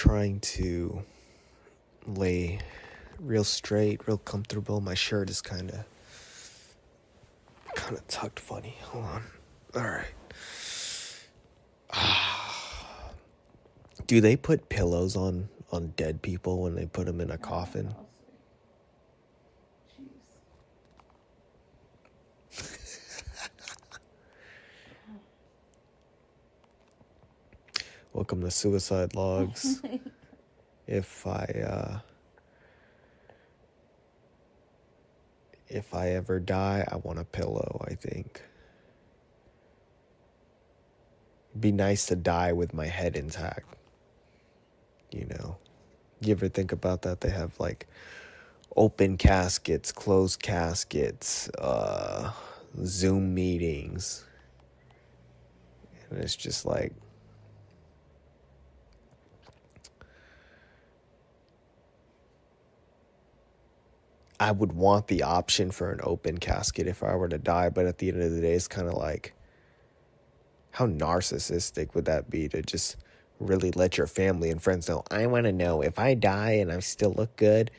trying to lay real straight, real comfortable. My shirt is kind of tucked funny. Hold on. All right. Do they put pillows on dead people when they put them in a coffin? Welcome to Suicide Logs. If I ever die, I want a pillow, I think. It'd be nice to die with my head intact. You know, you ever think about that? They have like open caskets, closed caskets, Zoom meetings. And it's just like, I would want the option for an open casket if I were to die, but at the end of the day, it's kind of like, how narcissistic would that be to just really let your family and friends know, I want to know if I die and I still look good,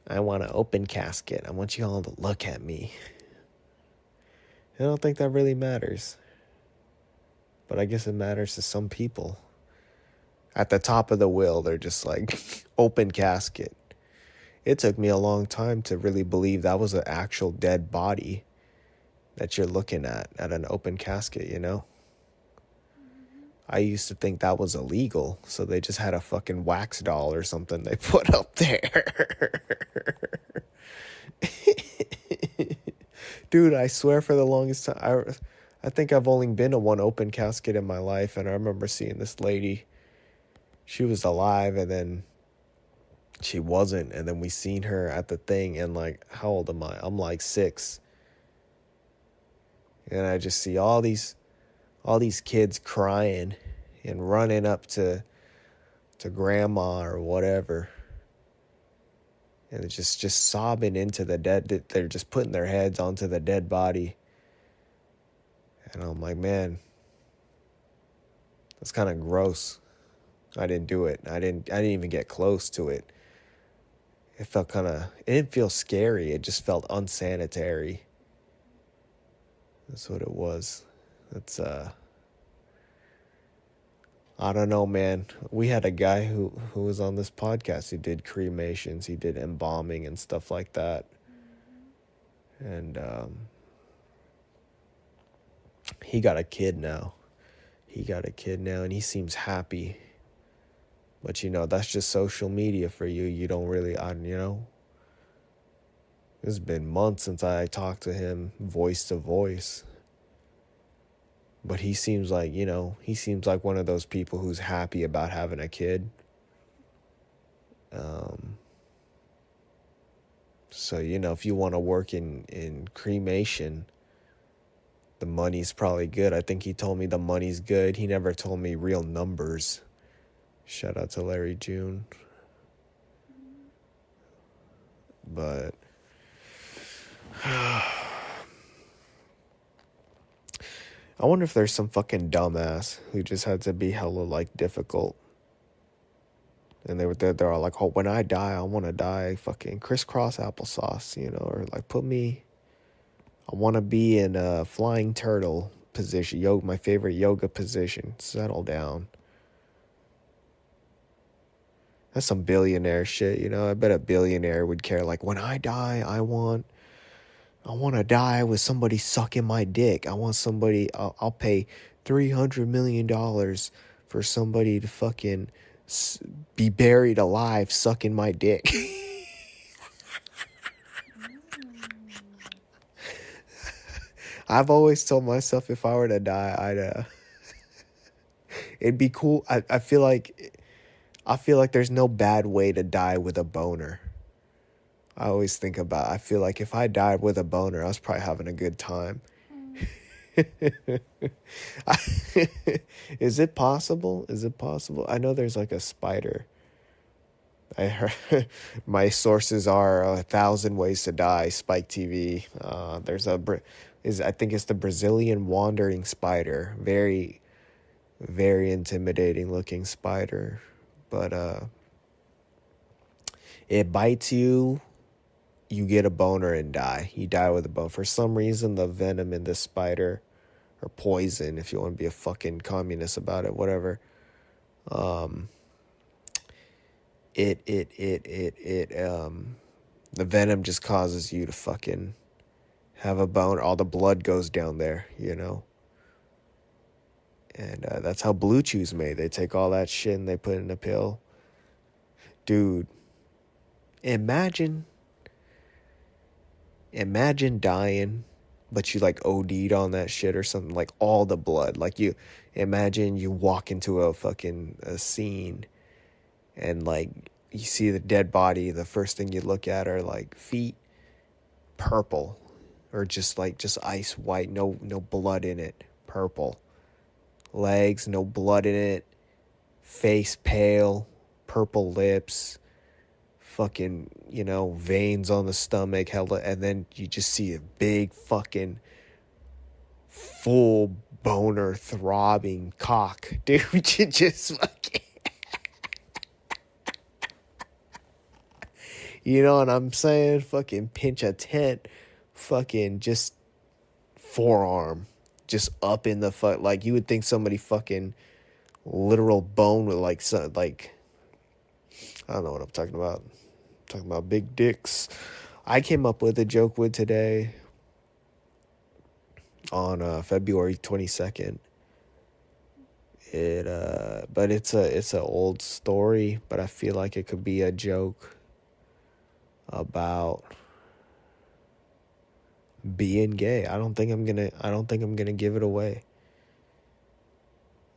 I want an open casket. I want you all to look at me. I don't think that really matters. But I guess it matters to some people. At the top of the will, they're just like, open casket. It took me a long time to really believe that was an actual dead body that you're looking at an open casket, you know? I used to think that was illegal, so they just had a fucking wax doll or something they put up there. Dude, I swear for the longest time, I think I've only been to one open casket in my life, and I remember seeing this lady. She was alive, and then she wasn't, and then we seen her at the thing, and like, how old am I? I'm like 6. And I just see all these kids crying and running up to grandma or whatever. And it's just sobbing into the dead. They're just putting their heads onto the dead body. And I'm like, man, that's kind of gross. I didn't do it. I didn't even get close to it. It felt it didn't feel scary. It just felt unsanitary. That's what it was. That's, I don't know, man. We had a guy who was on this podcast who did cremations. He did embalming and stuff like that. And he got a kid now. And he seems happy. But, you know, that's just social media for you. You don't really, you know. It's been months since I talked to him voice to voice. But he seems like, you know, one of those people who's happy about having a kid. So, you know, if you want to work in cremation, the money's probably good. I think he told me the money's good. He never told me real numbers. Shout out to Larry June. But I wonder if there's some fucking dumbass who just had to be hella like difficult. And they're all like, oh, when I die, I want to die fucking crisscross applesauce, you know, or like I want to be in a flying turtle position, my favorite yoga position, settle down. That's some billionaire shit, you know. I bet a billionaire would care, like, when I die, I want to die with somebody sucking my dick. I want somebody, I'll pay $300 million for somebody to fucking be buried alive sucking my dick. I've always told myself if I were to die, I'd it'd be cool. I feel like there's no bad way to die with a boner. I always think I feel like if I died with a boner, I was probably having a good time. Is it possible? I know there's like a spider. I heard my sources are 1,000 Ways to Die, Spike TV. I think it's the Brazilian wandering spider. Very, very intimidating looking spider. But it bites you, you get a boner and die. You die with a bone. For some reason, the venom in this spider, or poison, if you want to be a fucking communist about it, whatever. The venom just causes you to fucking have a boner. All the blood goes down there, you know. And that's how Blue Chew's made. They take all that shit and they put it in a pill. Dude, imagine dying, but you like OD'd on that shit or something, like all the blood. Like you imagine you walk into a scene and like you see the dead body, the first thing you look at are like feet, purple, or just ice white, no blood in it, purple. Legs, no blood in it, face pale, purple lips, fucking, you know, veins on the stomach, and then you just see a big fucking full boner throbbing cock, dude. You just fucking, you know what I'm saying? Fucking pinch a tent, fucking just forearm, just up in the fuck. Like you would think somebody fucking literal bone with like I don't know what I'm talking about. I'm talking about big dicks. I came up with a joke with today on February 22nd. But it's a old story, but I feel like it could be a joke about being gay. I don't think I'm gonna give it away.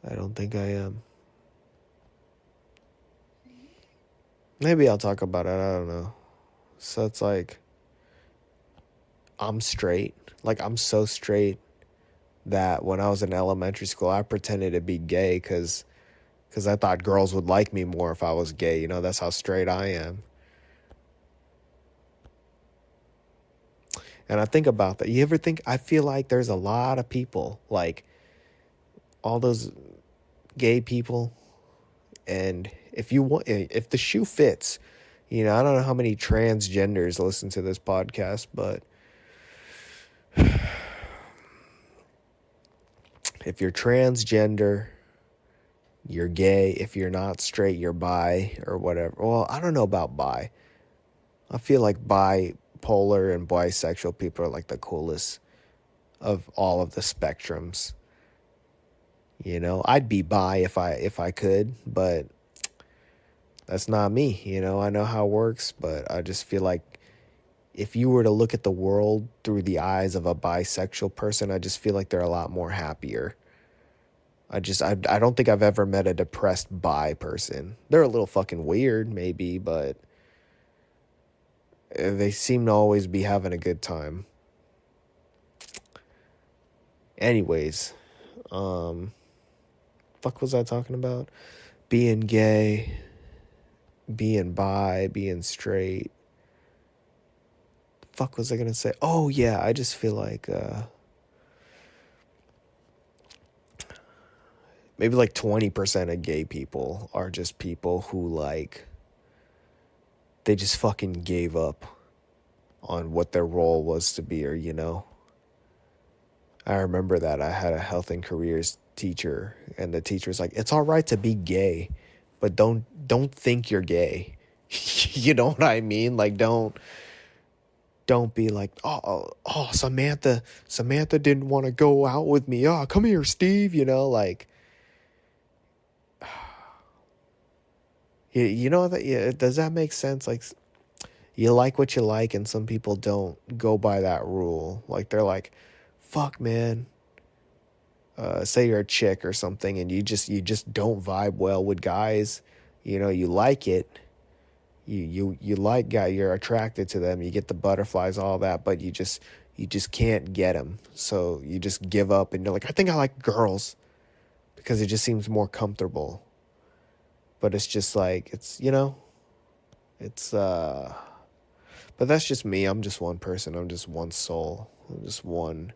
I don't think I am. Maybe I'll talk about it. I don't know. So it's like, I'm straight. Like, I'm so straight that when I was in elementary school, I pretended to be gay because I thought girls would like me more if I was gay. You know, that's how straight I am. And I think about that. You ever think, I feel like there's a lot of people, like all those gay people, and if the shoe fits, you know, I don't know how many transgenders listen to this podcast, but if you're transgender, you're gay. If you're not straight, you're bi or whatever. Well, I don't know about bi. I feel like bipolar and bisexual people are like the coolest of all of the spectrums. You know, I'd be bi if I could, but that's not me. You know, I know how it works, but I just feel like if you were to look at the world through the eyes of a bisexual person, I just feel like they're a lot more happier. I don't think I've ever met a depressed bi person. They're a little fucking weird, maybe, but they seem to always be having a good time. Anyways, fuck was I talking about? Being gay, being bi, being straight. Fuck was I gonna say? Oh yeah, I just feel like maybe like 20% of gay people are just people who like they just fucking gave up on what their role was to be, or you know. I remember that I had a health and careers teacher, and the teacher was like, "It's all right to be gay, but don't think you're gay." You know what I mean? Like don't be like, oh Samantha didn't want to go out with me. Oh, come here, Steve. You know, like, you know that. Yeah, does that make sense? Like, you like what you like, and some people don't go by that rule. Like they're like, fuck, man. Say you're a chick or something, and you just don't vibe well with guys. You know, you like it. You like guy, you're attracted to them, you get the butterflies, all that, but you just can't get them. So you just give up, and you're like, I think I like girls because it just seems more comfortable. But it's just like, it's, you know, it's but that's just me. I'm just one person. I'm just one soul. I'm just one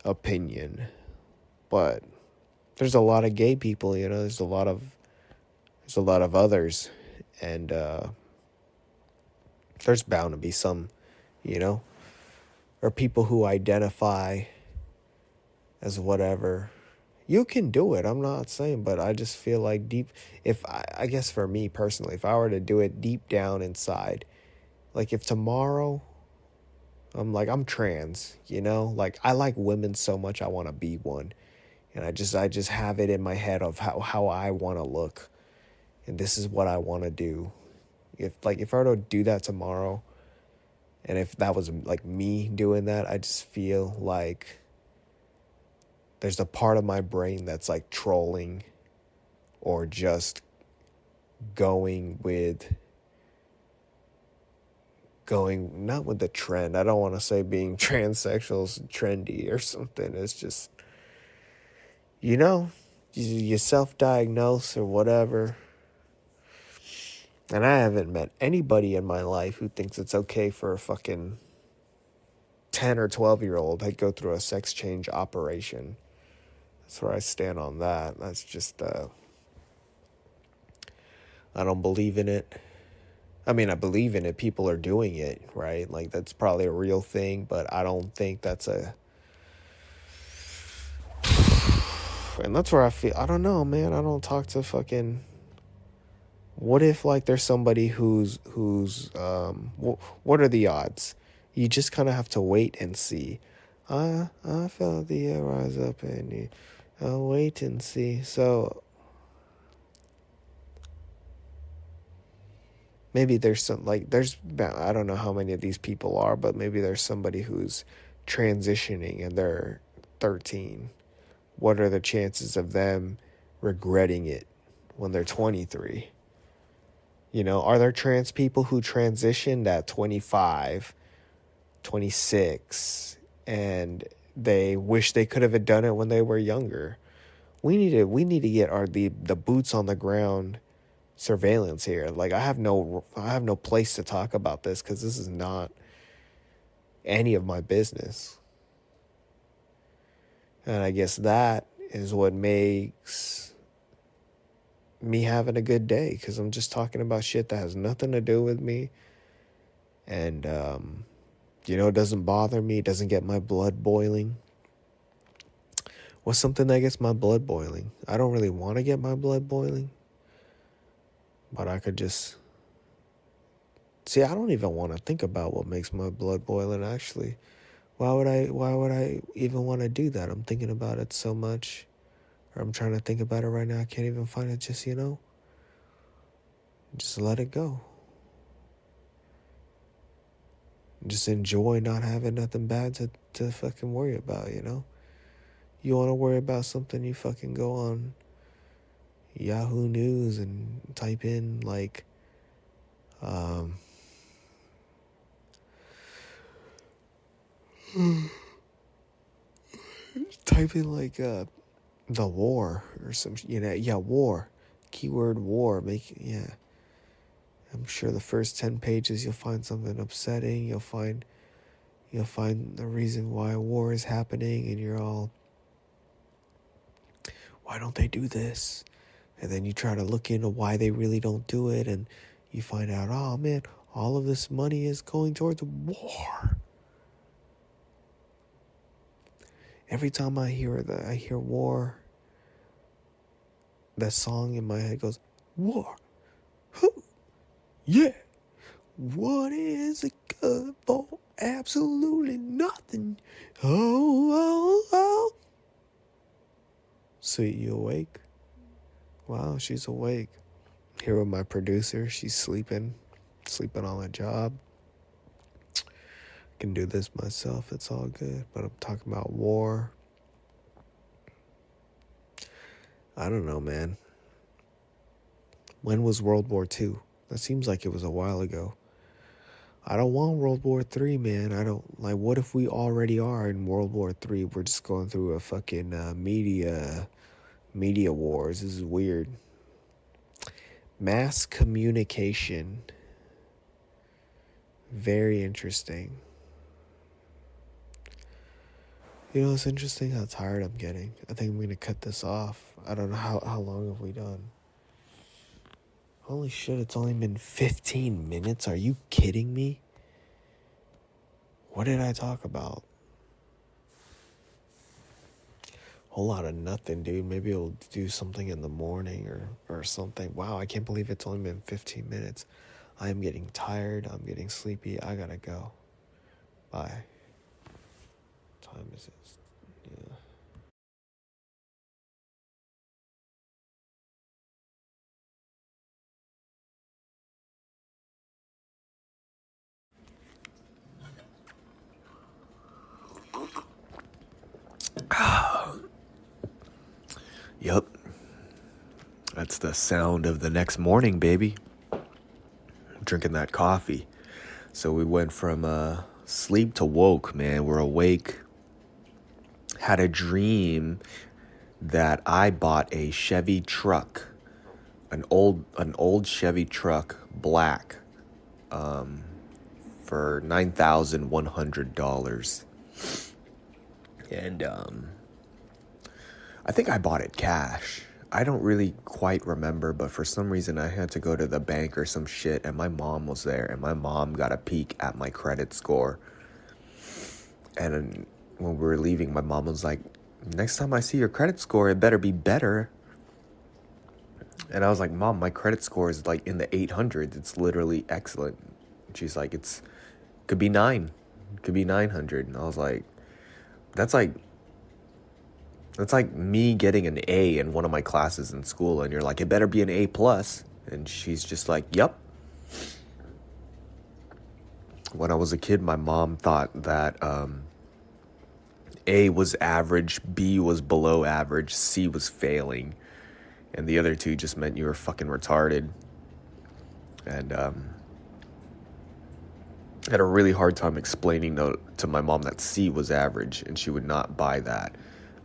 opinion. But there's a lot of gay people, you know, there's a lot of There's a lot of others, and there's bound to be some, you know, or people who identify as whatever. You can do it. I'm not saying, but I just feel like I guess for me personally, if I were to do it deep down inside, like if tomorrow I'm trans, you know, like I like women so much I want to be one, and I just have it in my head of how I want to look, and this is what I want to do. If I were to do that tomorrow, and if that was like me doing that, I just feel like there's a part of my brain that's like trolling or just going not with the trend. I don't want to say being transsexual is trendy or something. It's just, you know, you self-diagnose or whatever. And I haven't met anybody in my life who thinks it's okay for a fucking 10 or 12-year-old to go through a sex change operation. That's where I stand on that. That's just, I don't believe in it. I mean, I believe in it. People are doing it, right? Like, that's probably a real thing, but I don't think that's a... And that's where I feel... I don't know, man. I don't talk to fucking... What if, like, there's somebody who's what are the odds? You just kind of have to wait and see. I felt the air rise up and I'll wait and see. So... maybe there's some, like, I don't know how many of these people are, but maybe there's somebody who's transitioning and they're 13. What are the chances of them regretting it when they're 23? You know, are there trans people who transitioned at 25, 26, and they wish they could have done it when they were younger? We need to get the boots on the ground surveillance here. Like, I have no place to talk about this because this is not any of my business. And I guess that is what makes me having a good day, because I'm just talking about shit that has nothing to do with me. And, it doesn't bother me. It doesn't get my blood boiling. What's something that gets my blood boiling? I don't really want to get my blood boiling. But I could just... See, I don't even want to think about what makes my blood boiling, actually. Why would I even want to do that? I'm thinking about it so much. Or I'm trying to think about it right now. I can't even find it. Just, just let it go. Just enjoy not having nothing bad to fucking worry about, You want to worry about something, you fucking go on Yahoo News and type in, like, the war or some, war, keyword war, I'm sure the first 10 pages you'll find something upsetting. You'll find the reason why war is happening, and you're all, why don't they do this? And then you try to look into why they really don't do it, and you find out, oh man, all of this money is going towards war. Every time I hear war, that song in my head goes, war. Who? Yeah. What is it good for? Absolutely nothing. Oh. Sweet, you awake? Wow, she's awake. Here with my producer, she's sleeping on the job. I can do this myself, it's all good. But I'm talking about war. I don't know, man. When was World War II? That seems like it was a while ago. I don't want World War III, man. I don't, like, what if we already are in World War III? We're just going through a fucking media wars. This is weird. Mass communication. Very interesting. It's interesting how tired I'm getting. I think I'm going to cut this off. I don't know how long have we done. Holy shit, it's only been 15 minutes? Are you kidding me? What did I talk about? Whole lot of nothing, dude. Maybe I'll do something in the morning or something. Wow, I can't believe it's only been 15 minutes. I am getting tired. I'm getting sleepy. I gotta go. Bye. What time is it? Yeah. Yep. That's the sound of the next morning, baby. Drinking that coffee. So we went from sleep to woke, man. We're awake. Had a dream that I bought a Chevy truck, an old Chevy truck, black, for $9,100, and I think I bought it cash. I don't really quite remember, but for some reason I had to go to the bank or some shit, and my mom was there, and my mom got a peek at my credit score. And when we were leaving, my mom was like, next time I see your credit score, it better be better. And I was like, Mom, my credit score is like in the 800s. It's literally excellent. She's like, could be 900. And I was like, that's like me getting an A in one of my classes in school, and you're like, it better be an A plus. And she's just like, yep. When I was a kid, my mom thought that A was average, B was below average, C was failing, and the other two just meant you were fucking retarded. And I had a really hard time explaining to my mom that C was average, and she would not buy that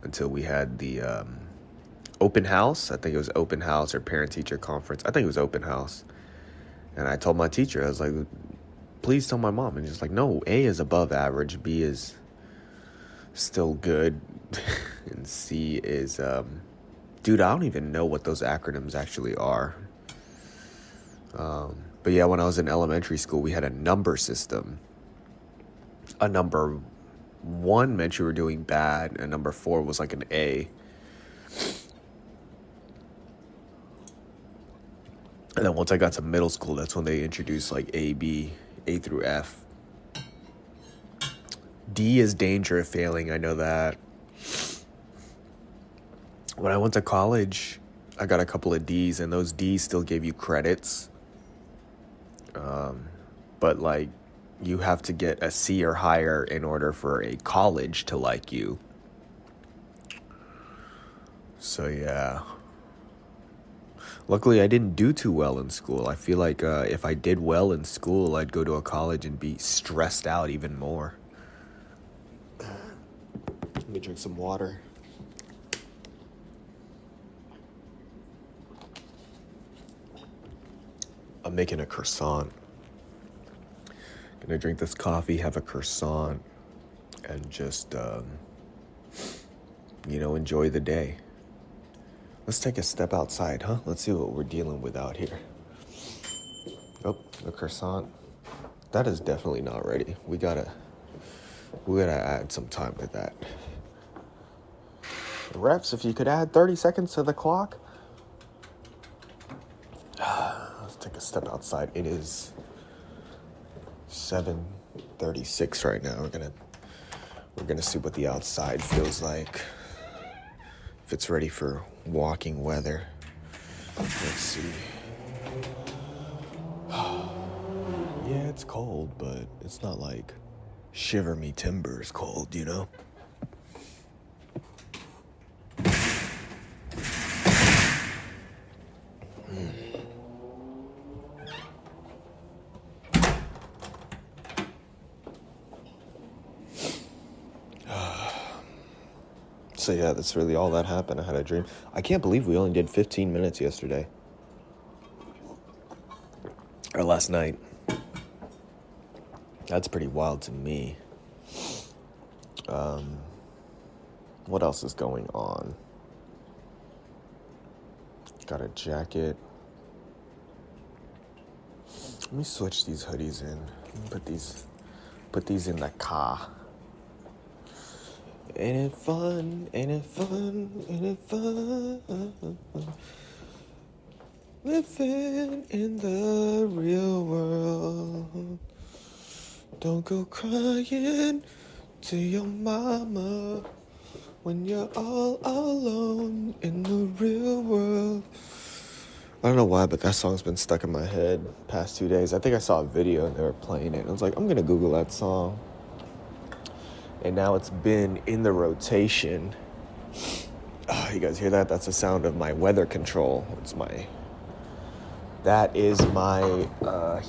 until we had the open house. I think it was open house or parent-teacher conference. I think it was open house. And I told my teacher, I was like, please tell my mom. And she's like, no, A is above average, B is still good, and C is, dude, I don't even know what those acronyms actually are. But yeah, when I was in elementary school, we had a number system. A number 1 meant you were doing bad, and number 4 was like an A. And then once I got to middle school, that's when they introduced like A, B, A through F. D is danger of failing, I know that. When I went to college, I got a couple of D's, and those D's still gave you credits. But like, you have to get a C or higher in order for a college to like you. So yeah. Luckily, I didn't do too well in school. I feel like if I did well in school, I'd go to a college and be stressed out even more. Let me drink some water. I'm making a croissant. Gonna drink this coffee, have a croissant, and just, enjoy the day. Let's take a step outside, huh? Let's see what we're dealing with out here. Oh, the croissant. That is definitely not ready. We gotta add some time to that. Refs, if you could add 30 seconds to the clock. Let's take a step outside. It is 7:36 right now. We're gonna see what the outside feels like. If it's ready for walking weather. Let's see. Yeah, it's cold, but it's not like shiver me timbers cold, you know? So yeah, that's really all that happened. I had a dream. I can't believe we only did 15 minutes yesterday. Or last night. That's pretty wild to me. What else is going on? Got a jacket. Let me switch these hoodies in. Put these in the car. Ain't it fun? Ain't it fun? Ain't it fun? Living in the real world. Don't go crying to your mama when you're all alone in the real world. I don't know why, but that song's been stuck in my head past 2 days. I think I saw a video and they were playing it. I was like, I'm going to Google that song. And now it's been in the rotation. Oh, you guys hear that? That's the sound of my weather control. That is my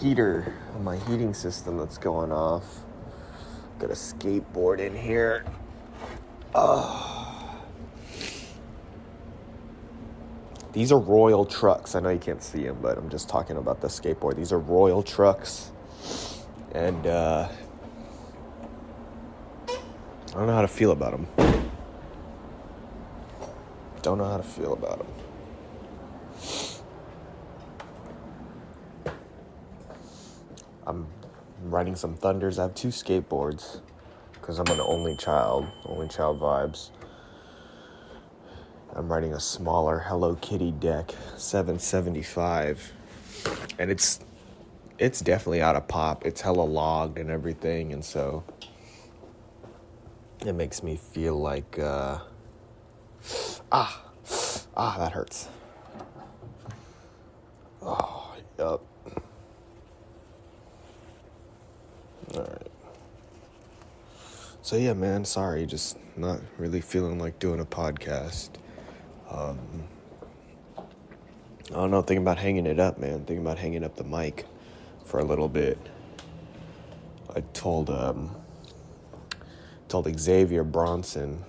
heater, my heating system that's going off. Got a skateboard in here. These are Royal trucks. I know you can't see them, but I'm just talking about the skateboard. These are Royal trucks. And I don't know how to feel about them. I'm riding some Thunders. I have 2 skateboards because I'm an only child vibes. I'm riding a smaller Hello Kitty deck, 775, and it's definitely out of pop. It's hella logged and everything, and so it makes me feel like that hurts. Oh, yup. All right. So yeah, man, sorry, just not really feeling like doing a podcast. I don't know, thinking about hanging it up, man. Thinking about hanging up the mic for a little bit. I told Xavier Bronson,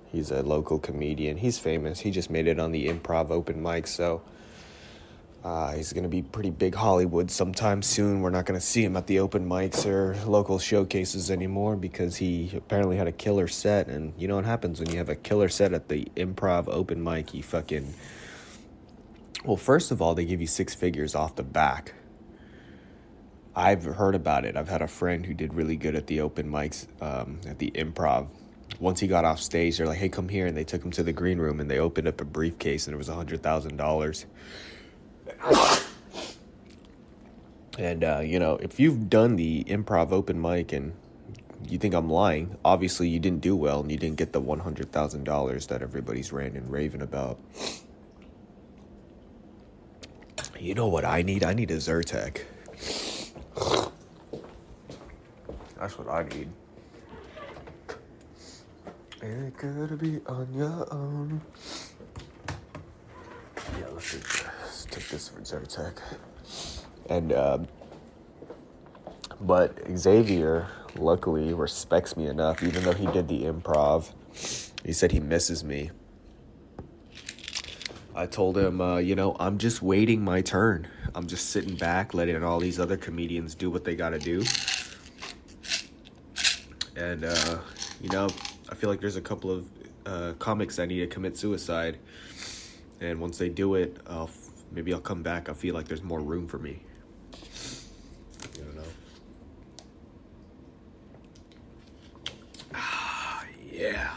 he's a local comedian. He's famous. He just made it on the Improv open mic, so he's going to be pretty big Hollywood sometime soon. We're not going to see him at the open mics or local showcases anymore because he apparently had a killer set. And you know what happens when you have a killer set at the Improv open mic? Well, first of all, they give you 6 figures off the back. I've heard about it. I've had a friend who did really good at the open mics at the Improv. Once he got off stage, they're like, hey, come here. And they took him to the green room and they opened up a briefcase and it was $100,000. And, if you've done the Improv open mic and you think I'm lying, obviously you didn't do well and you didn't get the $100,000 that everybody's ranting and raving about. You know what I need? I need a Zyrtec. That's what I need. Ain't it good to be on your own? Yeah, let's take this for Zyrtec. And, but Xavier, luckily, respects me enough, even though he did the Improv. He said he misses me. I told him, I'm just waiting my turn. I'm just sitting back, letting all these other comedians do what they gotta do. And, I feel like there's a couple of comics that need to commit suicide. And once they do it, maybe I'll come back. I feel like there's more room for me. I don't know. Yeah.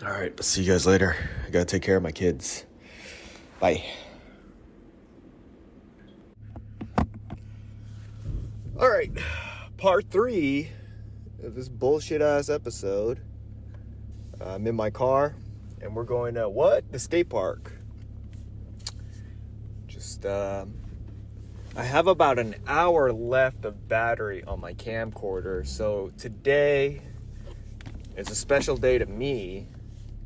All right, I'll see you guys later. I gotta take care of my kids. Bye. All right, part 3 of this bullshit ass episode. I'm in my car and we're going to the skate park. I have about an hour left of battery on my camcorder, so today is a special day to me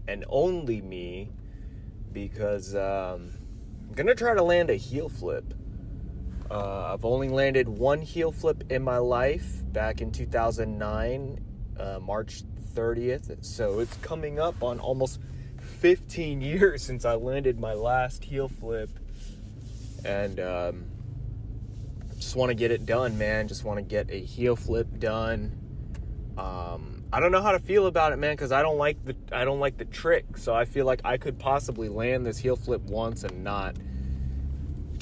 and only me because I'm gonna try to land a heel flip. I've only landed one heel flip in my life back in 2009, March 30th, so it's coming up on almost 15 years since I landed my last heel flip. And just want to get it done, man. Just want to get a heel flip done. I don't know how to feel about it, man, because I don't like the trick. So I feel like I could possibly land this heel flip once and not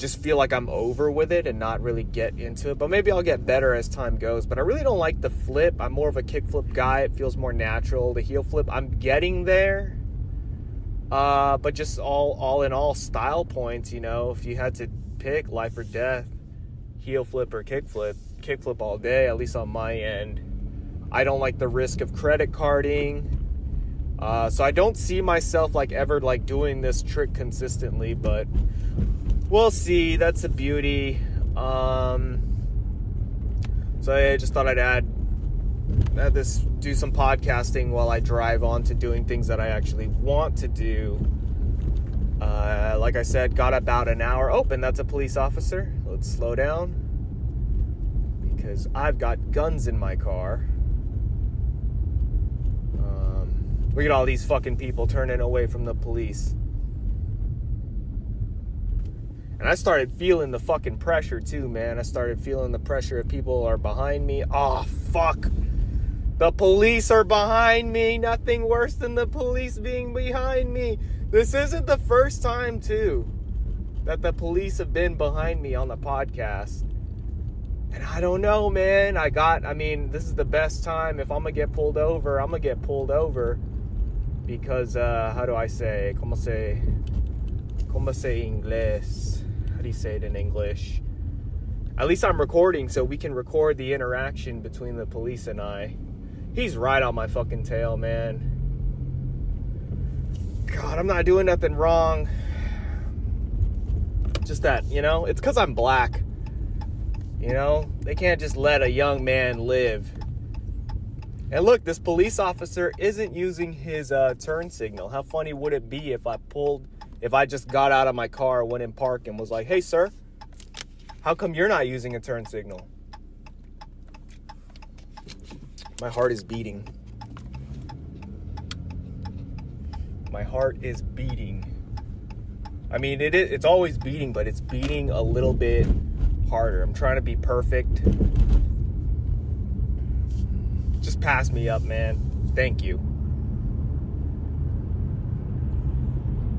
just feel like I'm over with it and not really get into it. But maybe I'll get better as time goes. But I really don't like the flip. I'm more of a kickflip guy. It feels more natural. The heel flip, I'm getting there. But just all in all, style points, you know, if you had to pick life or death, heel flip or kickflip all day, at least on my end. I don't like the risk of credit carding. So I don't see myself like ever like doing this trick consistently, but we'll see. That's the beauty. So I just thought I'd add this, do some podcasting while I drive on to doing things that I actually want to do. Like I said, got about an hour. Oh, and that's a police officer. Let's slow down because I've got guns in my car. Look at all these fucking people turning away from the police. And I started feeling the fucking pressure too, man. I started feeling the pressure if people are behind me. Oh, fuck. The police are behind me. Nothing worse than the police being behind me. This isn't the first time, too, that the police have been behind me on the podcast. And I don't know, man. This is the best time. If I'm going to get pulled over, I'm going to get pulled over. Because, how do I say? Como se inglés? How do you say it in English? At least I'm recording, so we can record the interaction between the police and I. He's right on my fucking tail, man. God, I'm not doing nothing wrong. Just that, you know, it's because I'm black. You know, they can't just let a young man live. And look, this police officer isn't using his turn signal. How funny would it be if I just got out of my car, went in park, and was like, hey, sir, how come you're not using a turn signal? My heart is beating. My heart is beating. I mean, it's always beating, but it's beating a little bit harder. I'm trying to be perfect. Just pass me up, man. Thank you.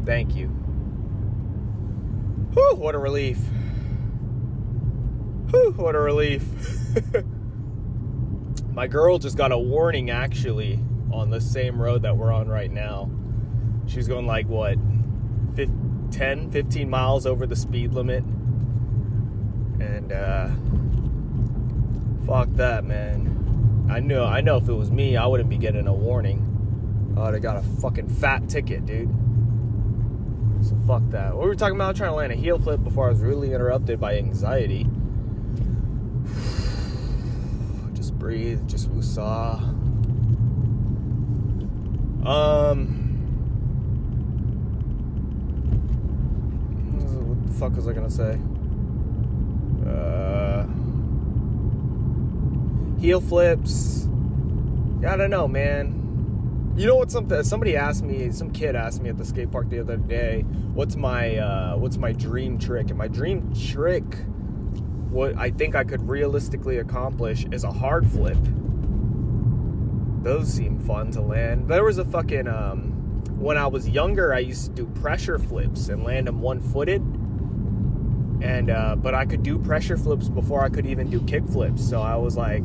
Thank you. Whew, what a relief. Whew, what a relief. My girl just got a warning, actually, on the same road that we're on right now. She was going like, what, 15 miles over the speed limit. And, fuck that, man. I know if it was me, I wouldn't be getting a warning. I would have got a fucking fat ticket, dude. So fuck that. What were we talking about? Trying to land a heel flip before I was really interrupted by anxiety. Just breathe. Just woosah. What the fuck was I gonna say? Heel flips. Yeah, I don't know, man. You know what? Somebody asked me. Some kid asked me at the skate park the other day. What's my dream trick? And my dream trick, what I think I could realistically accomplish, is a hard flip. Those seem fun to land. There was a fucking when I was younger, I used to do pressure flips and land them one-footed. And but I could do pressure flips before I could even do kick flips. So I was like,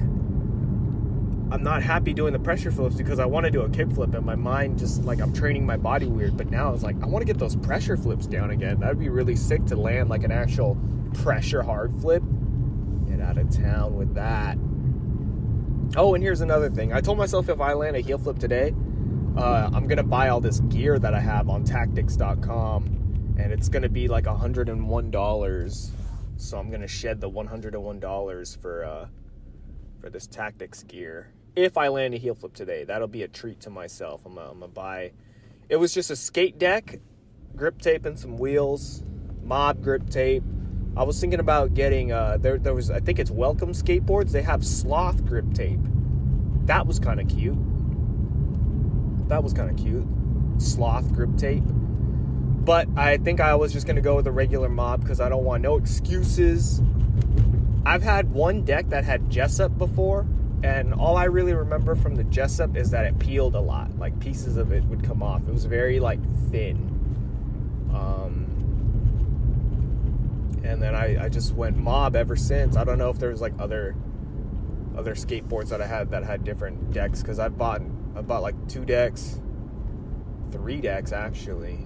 I'm not happy doing the pressure flips because I want to do a kick flip, and my mind just like, I'm training my body weird. But now it's like, I want to get those pressure flips down again. That'd be really sick to land like an actual pressure hard flip. Get out of town with that. Oh, and here's another thing. I told myself if I land a heel flip today, I'm going to buy all this gear that I have on tactics.com, and it's going to be like $101. So I'm going to shed the $101 for this Tactics gear. If I land a heel flip today, that'll be a treat to myself. I'm gonna buy. It was just a skate deck, grip tape, and some wheels, mob grip tape. I was thinking about getting there was, I think it's Welcome Skateboards. They have sloth grip tape. That was kind of cute. Sloth grip tape. But I think I was just gonna go with a regular mob because I don't want no excuses. I've had one deck that had Jessup before, and all I really remember from the Jessup is that it peeled a lot. Like, pieces of it would come off. It was very, like, thin. And then I just went mob ever since. I don't know if there's like other skateboards that I had that had different decks, because I bought like 2 decks, 3 decks actually,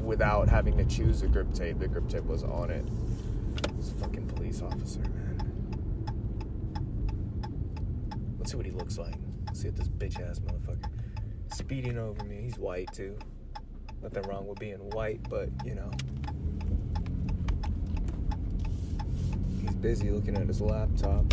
without having to choose a grip tape. The grip tape was on it. This fucking police officer, man. Let's see what he looks like. Let's see what this bitch ass motherfucker speeding over me. He's white too. Nothing wrong with being white, but you know, he's busy looking at his laptop.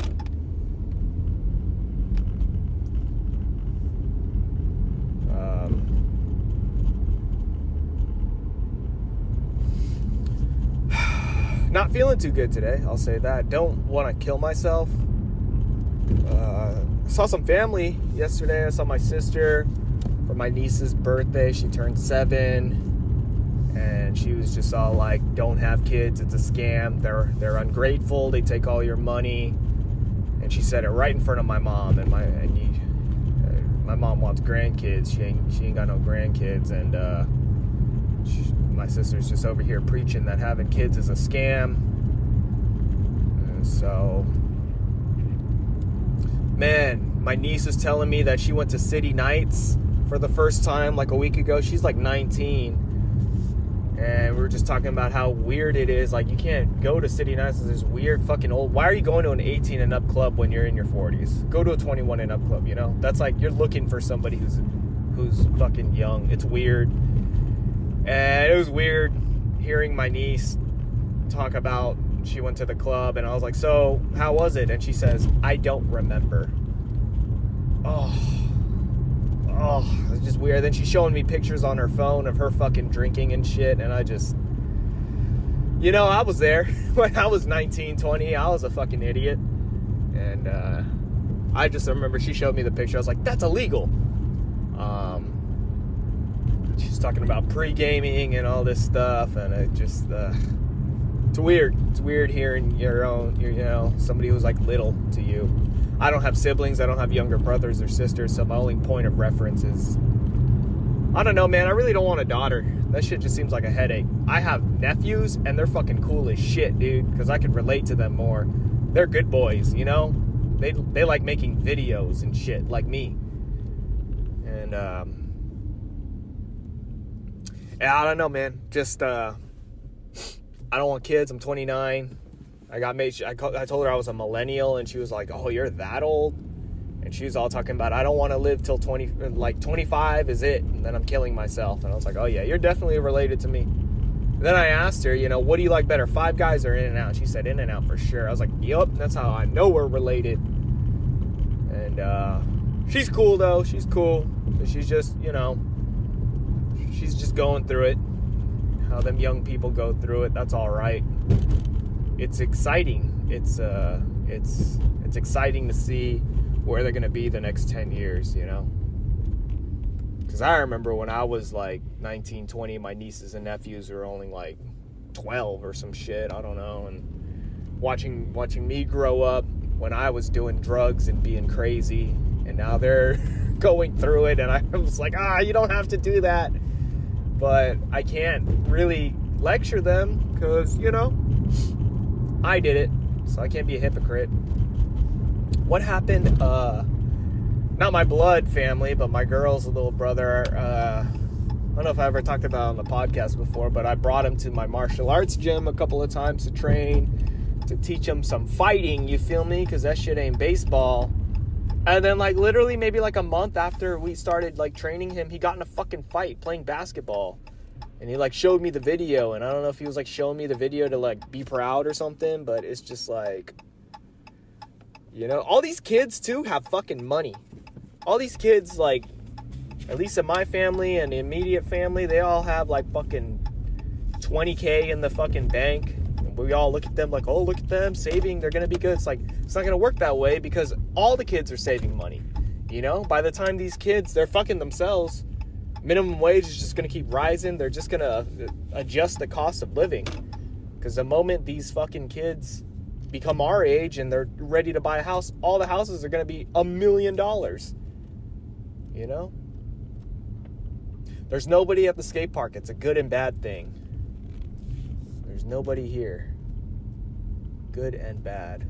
Not feeling too good today, I'll say that. Don't want to kill myself. Saw some family yesterday. I saw my sister for my niece's birthday. She turned 7, and she was just all like, don't have kids, it's a scam, they're ungrateful, they take all your money. And she said it right in front of my mom. And my mom wants grandkids. She ain't got no grandkids. And my sister's just over here preaching that having kids is a scam. And so, man, my niece is telling me that she went to City Nights for the first time like a week ago. She's like 19. And we were just talking about how weird it is. Like, you can't go to City Nights. It's this weird fucking old... Why are you going to an 18 and up club when you're in your 40s? Go to a 21 and up club, you know? That's like, you're looking for somebody who's fucking young. It's weird. And it was weird hearing my niece talk about she went to the club. And I was like, so, how was it? And she says, I don't remember. Oh, it's just weird. Then she's showing me pictures on her phone of her fucking drinking and shit. And I just... You know, I was there. When I was 19, 20, I was a fucking idiot. And I just remember she showed me the picture. I was like, that's illegal. She's talking about pre-gaming and all this stuff. And it just... it's weird. It's weird hearing somebody who's like little to you. I don't have siblings. I don't have younger brothers or sisters, so my only point of reference is... I don't know, man. I really don't want a daughter. That shit just seems like a headache. I have nephews, and they're fucking cool as shit, dude, because I can relate to them more. They're good boys, you know? They like making videos and shit, like me. And, yeah, I don't know, man. Just, I don't want kids. I'm 29. I told her I was a millennial, and she was like, oh, you're that old? And she was all talking about, I don't want to live till 25 is it, and then I'm killing myself. And I was like, oh yeah, you're definitely related to me. And then I asked her, what do you like better, Five Guys or In-N-Out? She said In-N-Out for sure. I was like, yup, that's how I know we're related. And she's cool though, she's cool. She's just, she's just going through it. How them young people go through it, that's all right. It's exciting. It's exciting to see where they're going to be the next 10 years, Because I remember when I was like 19, 20, my nieces and nephews were only like 12 or some shit, I don't know. And watching me grow up when I was doing drugs and being crazy, and now they're going through it, and I was like, you don't have to do that. But I can't really lecture them because, I did it, so I can't be a hypocrite. What happened, not my blood family, but my girl's little brother, I don't know if I ever talked about it on the podcast before, but I brought him to my martial arts gym a couple of times to train, to teach him some fighting, you feel me? Because that shit ain't baseball. And then, literally maybe a month after we started, training him, he got in a fucking fight playing basketball. And he, showed me the video, and I don't know if he was, showing me the video to, be proud or something, but it's just, all these kids, too, have fucking money. All these kids, at least in my family and the immediate family, they all have, fucking $20K in the fucking bank. And we all look at them like, oh, look at them saving. They're going to be good. It's it's not going to work that way because all the kids are saving money. By the time these kids, they're fucking themselves. Minimum wage is just going to keep rising. They're just going to adjust the cost of living. Because the moment these fucking kids become our age and they're ready to buy a house, all the houses are going to be $1 million. There's nobody at the skate park. It's a good and bad thing. There's nobody here. Good and bad.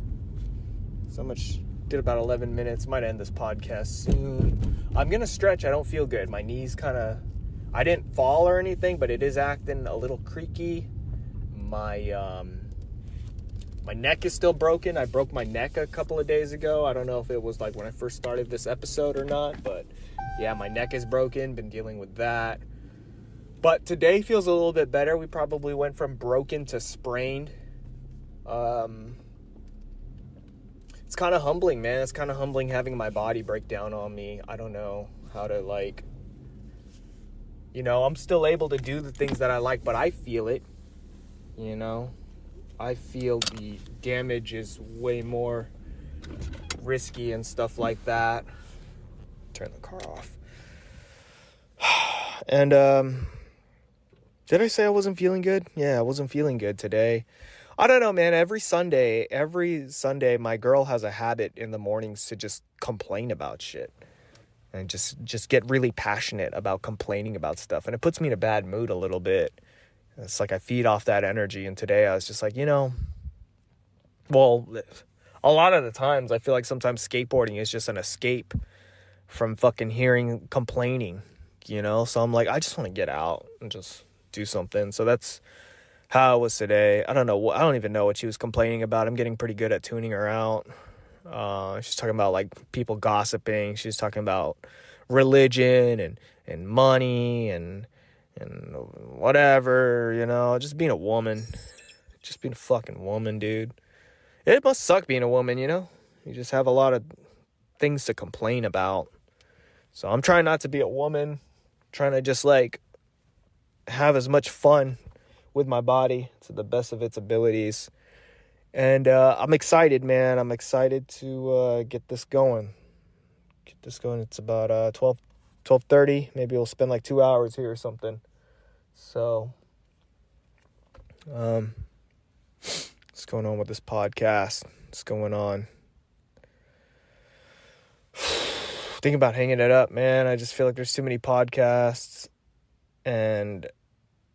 So much. Did about 11 minutes. Might end this podcast soon. I'm going to stretch. I don't feel good. My knees kind of... I didn't fall or anything, but it is acting a little creaky. My neck is still broken. I broke my neck a couple of days ago. I don't know if it was like when I first started this episode or not, but yeah, my neck is broken. Been dealing with that. But today feels a little bit better. We probably went from broken to sprained. It's kind of humbling, man. It's kind of humbling having my body break down on me. I don't know how to, like, you know, I'm still able to do the things that I like, but I feel it, you know. I feel the damage is way more risky and stuff like that. Turn the car off. And, did I say I wasn't feeling good? Yeah, I wasn't feeling good today. I don't know, man. Every Sunday, my girl has a habit in the mornings to just complain about shit. And just get really passionate about complaining about stuff. And it puts me in a bad mood a little bit. It's like I feed off that energy. And today I was just like, you know, well, a lot of the times I feel like sometimes skateboarding is just an escape from fucking hearing complaining, you know? So I'm like, I just want to get out and just do something. So that's how it was today. I don't know. I don't even know what she was complaining about. I'm getting pretty good at tuning her out. She's talking about like people gossiping. She's talking about religion and money and whatever, you know, just being a woman, just being a fucking woman, dude. It must suck being a woman, you know, you just have a lot of things to complain about. So I'm trying not to be a woman, trying to just like have as much fun with my body to the best of its abilities. And I'm excited, man. I'm excited to get this going. It's about 12:30. Maybe we'll spend like 2 hours here or something. So, what's going on with this podcast? What's going on? Thinking about hanging it up, man. I just feel like there's too many podcasts. And,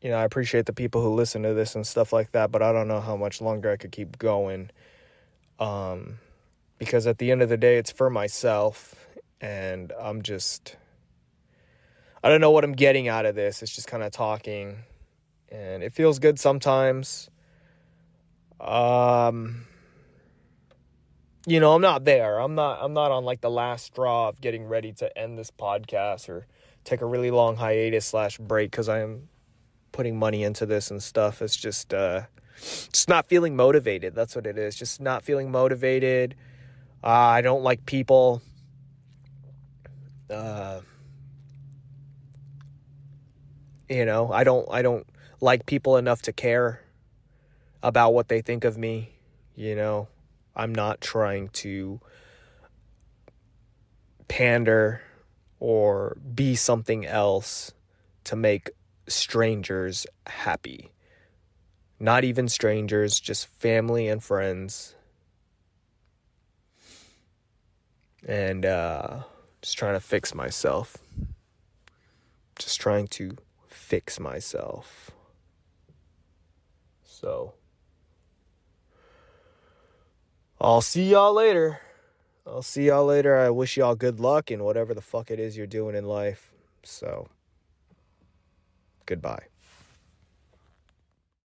you know, I appreciate the people who listen to this and stuff like that, but I don't know how much longer I could keep going. Because at the end of the day, it's for myself, and I don't know what I'm getting out of this. It's just kind of talking, and it feels good sometimes. You know, I'm not there. I'm not on like the last straw of getting ready to end this podcast or take a really long hiatus / break, because I am putting money into this and stuff. It's just not feeling motivated. That's what it is. Just not feeling motivated. I don't like people. You know, I don't like people enough to care about what they think of me. You know, I'm not trying to pander or be something else to make strangers happy. Not even strangers, just family and friends. And just trying to fix myself. Just trying to fix myself. So, I'll see y'all later. I wish y'all good luck in whatever the fuck it is you're doing in life. So, goodbye.